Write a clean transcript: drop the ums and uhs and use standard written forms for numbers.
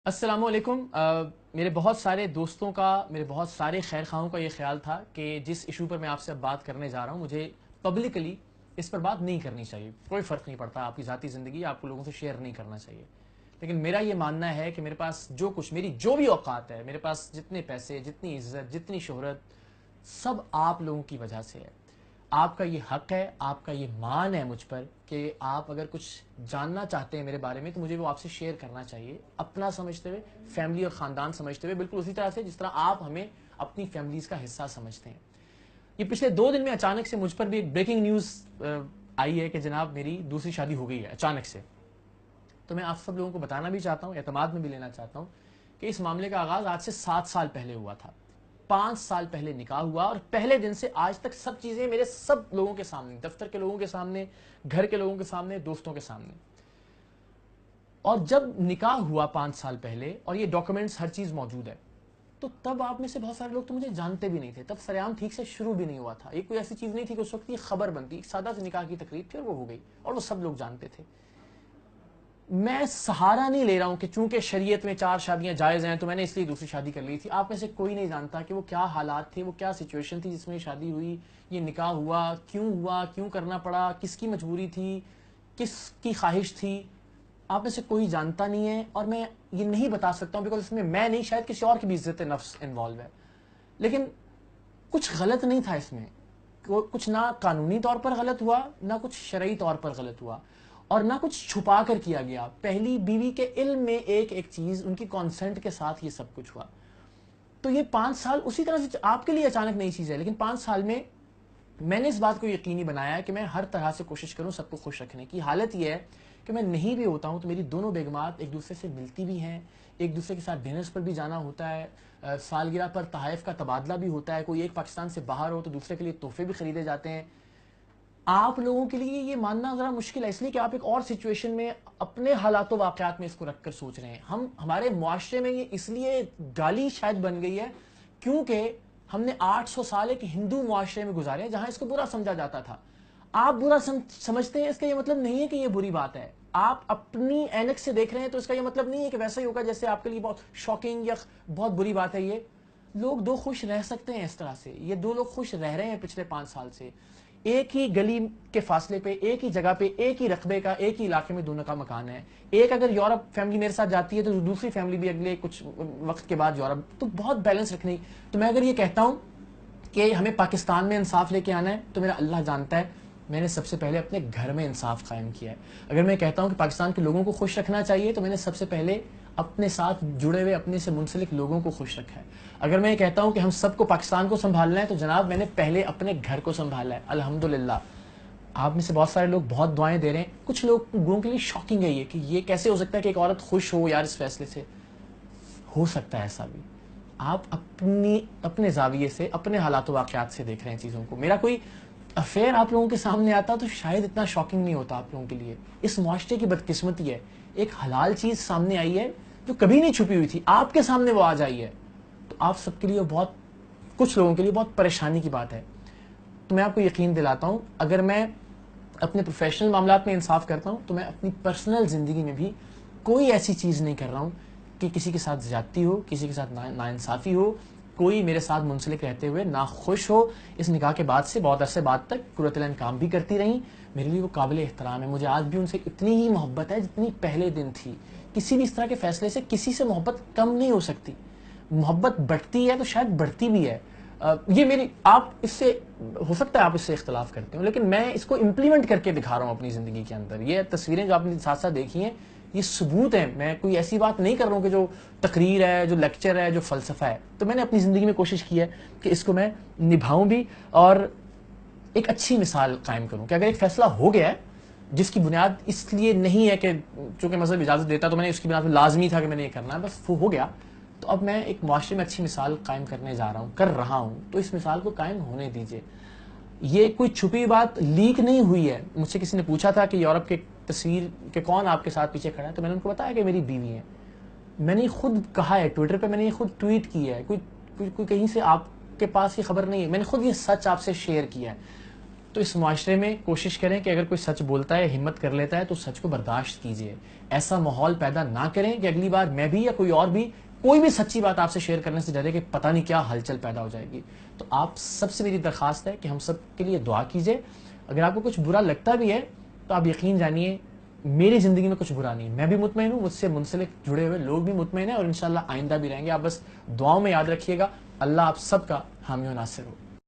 السلام علیکم۔ میرے بہت سارے دوستوں کا، میرے بہت سارے خیر خواہوں کا یہ خیال تھا کہ جس ایشو پر میں آپ سے اب بات کرنے جا رہا ہوں مجھے پبلکلی اس پر بات نہیں کرنی چاہیے۔ کوئی فرق نہیں پڑتا، آپ کی ذاتی زندگی آپ کو لوگوں سے شیئر نہیں کرنا چاہیے، لیکن میرا یہ ماننا ہے کہ میرے پاس جو کچھ، میری جو بھی اوقات ہے، میرے پاس جتنے پیسے، جتنی عزت، جتنی شہرت، سب آپ لوگوں کی وجہ سے ہے۔ آپ کا یہ حق ہے، آپ کا یہ مان ہے مجھ پر کہ آپ اگر کچھ جاننا چاہتے ہیں میرے بارے میں تو مجھے وہ آپ سے شیئر کرنا چاہیے، اپنا سمجھتے ہوئے، فیملی اور خاندان سمجھتے ہوئے، بالکل اسی طرح سے جس طرح آپ ہمیں اپنی فیملیز کا حصہ سمجھتے ہیں۔ یہ پچھلے 2 دن میں اچانک سے مجھ پر بھی ایک بریکنگ نیوز آئی ہے کہ جناب میری دوسری شادی ہو گئی ہے اچانک سے۔ تو میں آپ سب لوگوں کو بتانا بھی چاہتا ہوں، اعتماد میں بھی لینا چاہتا ہوں کہ اس معاملے کا آغاز آج سے 7 سال پہلے ہوا تھا۔ 5 سال پہلے نکاح ہوا اور پہلے دن سے آج تک سب چیزیں میرے سب لوگوں کے سامنے، دفتر کے لوگوں کے سامنے، گھر کے لوگوں کے سامنے، دوستوں کے سامنے۔ اور جب نکاح ہوا 5 سال پہلے اور یہ ڈاکومنٹس ہر چیز موجود ہے، تو تب آپ میں سے بہت سارے لوگ تو مجھے جانتے بھی نہیں تھے، تب سریعام ٹھیک سے شروع بھی نہیں ہوا تھا۔ یہ کوئی ایسی چیز نہیں تھی کہ اس وقت یہ خبر بنتی، ایک سادہ سے نکاح کی تقریب تھی اور وہ ہو گئی اور وہ سب لوگ جانتے تھے۔ میں سہارا نہیں لے رہا ہوں کہ چونکہ شریعت میں 4 شادیاں جائز ہیں تو میں نے اس لیے دوسری شادی کر لی تھی۔ آپ میں سے کوئی نہیں جانتا کہ وہ کیا حالات تھے، وہ کیا سچویشن تھی جس میں یہ شادی ہوئی، یہ نکاح ہوا، کیوں کرنا پڑا، کس کی مجبوری تھی، کس کی خواہش تھی۔ آپ میں سے کوئی جانتا نہیں ہے اور میں یہ نہیں بتا سکتا ہوں بیکاز اس میں نہیں، شاید کسی اور کی بھی عزت نفس انوالو ہے، لیکن کچھ غلط نہیں تھا اس میں۔ کچھ نہ قانونی طور پر غلط ہوا، نہ کچھ شرعی طور پر غلط ہوا، اور نہ کچھ چھپا کر کیا گیا۔ پہلی بیوی کے علم میں ایک ایک چیز، ان کی کانسنٹ کے ساتھ یہ سب کچھ ہوا۔ تو یہ 5 سال اسی طرح سے آپ کے لیے اچانک نئی چیز ہے، لیکن 5 سال میں نے اس بات کو یقینی بنایا ہے کہ میں ہر طرح سے کوشش کروں سب کو خوش رکھنے کی۔ حالت یہ ہے کہ میں نہیں بھی ہوتا ہوں تو میری دونوں بیگمات ایک دوسرے سے ملتی بھی ہیں، ایک دوسرے کے ساتھ ڈنرز پر بھی جانا ہوتا ہے، سالگرہ پر تحائف کا تبادلہ بھی ہوتا ہے، کوئی ایک پاکستان سے باہر ہو تو دوسرے کے لیے تحفے بھی خریدے جاتے ہیں۔ آپ لوگوں کے لیے یہ ماننا ذرا مشکل ہے، اس لیے کہ آپ ایک اور سچویشن میں اپنے حالات و واقعات میں اس کو رکھ کر سوچ رہے ہیں۔ ہمارے معاشرے میں یہ اس لیے گالی شاید بن گئی ہے کیونکہ ہم نے 800 سال ایک ہندو معاشرے میں گزارے ہیں جہاں اس کو برا سمجھا جاتا تھا۔ آپ برا سمجھتے ہیں، اس کا یہ مطلب نہیں ہے کہ یہ بری بات ہے۔ آپ اپنی اینک سے دیکھ رہے ہیں تو اس کا یہ مطلب نہیں ہے کہ ویسا ہی ہوگا جیسے آپ کے لیے بہت شاکنگ یا بہت بری بات ہے۔ یہ لوگ 2 خوش رہ سکتے ہیں اس طرح سے، یہ 2 لوگ خوش رہ رہے ہیں پچھلے 5 سال سے، ایک ہی گلی کے فاصلے پہ، ایک ہی جگہ پہ، ایک ہی رقبے کا، ایک ہی علاقے میں دونوں کا مکان ہے۔ ایک اگر یورپ فیملی میرے ساتھ جاتی ہے تو دوسری فیملی بھی اگلے کچھ وقت کے بعد یورپ، تو بہت بیلنس رکھنے۔ تو میں اگر یہ کہتا ہوں کہ ہمیں پاکستان میں انصاف لے کے آنا ہے تو میرا اللہ جانتا ہے میں نے سب سے پہلے اپنے گھر میں انصاف قائم کیا ہے۔ اگر میں کہتا ہوں کہ پاکستان کے لوگوں کو خوش رکھنا چاہیے تو میں نے سب سے پہلے اپنے ساتھ جڑے ہوئے، اپنے سے منسلک لوگوں کو خوش رکھا ہے۔ اگر میں یہ کہتا ہوں کہ ہم سب کو پاکستان کو سنبھالنا ہے تو جناب میں نے پہلے اپنے گھر کو سنبھالا ہے، الحمدللہ۔ آپ میں سے بہت سارے لوگ بہت دعائیں دے رہے ہیں، کچھ لوگوں کے لیے شاکنگ ہے یہ کہ یہ کیسے ہو سکتا ہے کہ ایک عورت خوش ہو یار اس فیصلے سے۔ ہو سکتا ہے ایسا بھی، آپ اپنے زاویے سے، اپنے حالات و واقعات سے دیکھ رہے ہیں چیزوں کو۔ میرا کوئی افیئر آپ لوگوں کے سامنے آتا تو شاید اتنا شاکنگ نہیں ہوتا آپ لوگوں کے لیے۔ اس معاشرے کی بدقسمتی ہے، ایک حلال چیز سامنے آئی ہے جو کبھی نہیں چھپی ہوئی تھی، آپ کے سامنے وہ آ جائی ہے، تو آپ سب کے لیے بہت، کچھ لوگوں کے لیے بہت پریشانی کی بات ہے۔ تو میں آپ کو یقین دلاتا ہوں اگر میں اپنے پروفیشنل معاملات میں انصاف کرتا ہوں تو میں اپنی پرسنل زندگی میں بھی کوئی ایسی چیز نہیں کر رہا ہوں کہ کسی کے ساتھ زیادتی ہو، کسی کے ساتھ ناانصافی ہو، کوئی میرے ساتھ منسلک رہتے ہوئے ناخوش ہو۔ اس نکاح کے بعد سے بہت عرصے بعد تک قرۃ العین کام بھی کرتی رہیں، میرے لیے وہ قابل احترام ہے۔ مجھے آج بھی ان سے اتنی ہی محبت ہے جتنی پہلے دن تھی۔ کسی بھی اس طرح کے فیصلے سے کسی سے محبت کم نہیں ہو سکتی، محبت بڑھتی ہے تو شاید بڑھتی بھی ہے۔ یہ میری، آپ اس سے، ہو سکتا ہے آپ اس سے اختلاف کرتے ہوں لیکن میں اس کو امپلیمنٹ کر کے دکھا رہا ہوں اپنی زندگی کے اندر۔ یہ تصویریں جو آپ نے ساتھ ساتھ دیکھی ہیں یہ ثبوت ہیں، میں کوئی ایسی بات نہیں کر رہا ہوں کہ جو تقریر ہے، جو لیکچر ہے، جو فلسفہ ہے۔ تو میں نے اپنی زندگی میں کوشش کی ہے کہ اس کو میں نبھاؤں بھی اور ایک اچھی مثال قائم کروں کہ اگر ایک فیصلہ ہو گیا ہے جس کی بنیاد اس لیے نہیں ہے کہ چونکہ مذہب اجازت دیتا تو میں نے اس کی بنیاد پر لازمی تھا کہ میں نے یہ کرنا ہے، بس وہ ہو گیا، تو اب میں ایک معاشرے میں اچھی مثال قائم کرنے جا رہا ہوں، کر رہا ہوں، تو اس مثال کو قائم ہونے دیجیے۔ یہ کوئی چھپی بات لیک نہیں ہوئی ہے۔ مجھ سے کسی نے پوچھا تھا کہ یورپ کے تصویر کہ کون آپ کے ساتھ پیچھے کھڑا ہے، تو میں نے ان کو بتایا کہ میری بیوی ہے۔ میں نے خود کہا ہے ٹویٹر پہ، میں نے یہ خود ٹویٹ کی ہے، کوئی کہیں سے آپ کے پاس یہ خبر نہیں ہے، میں نے خود یہ سچ آپ سے شیئر کیا ہے۔ تو اس معاشرے میں کوشش کریں کہ اگر کوئی سچ بولتا ہے، ہمت کر لیتا ہے تو سچ کو برداشت کیجئے. ایسا ماحول پیدا نہ کریں کہ اگلی بار میں بھی یا کوئی اور بھی کوئی بھی سچی بات آپ سے شیئر کرنے سے ڈرے کہ پتہ نہیں کیا ہلچل پیدا ہو جائے گی. تو آپ سب سے میری درخواست ہے کہ ہم سب کے لیے دعا کیجئے. اگر آپ کو کچھ برا لگتا بھی ہے تو آپ یقین جانیے میری زندگی میں کچھ برا نہیں ہے. میں بھی مطمئن ہوں، مجھ سے منسلک جڑے ہوئے لوگ بھی مطمئن ہیں، اور انشاءاللہ آئندہ بھی رہیں گے. آپ بس دعاؤں میں یاد رکھیے گا. اللہ آپ سب کا حامی و ناصر ہو.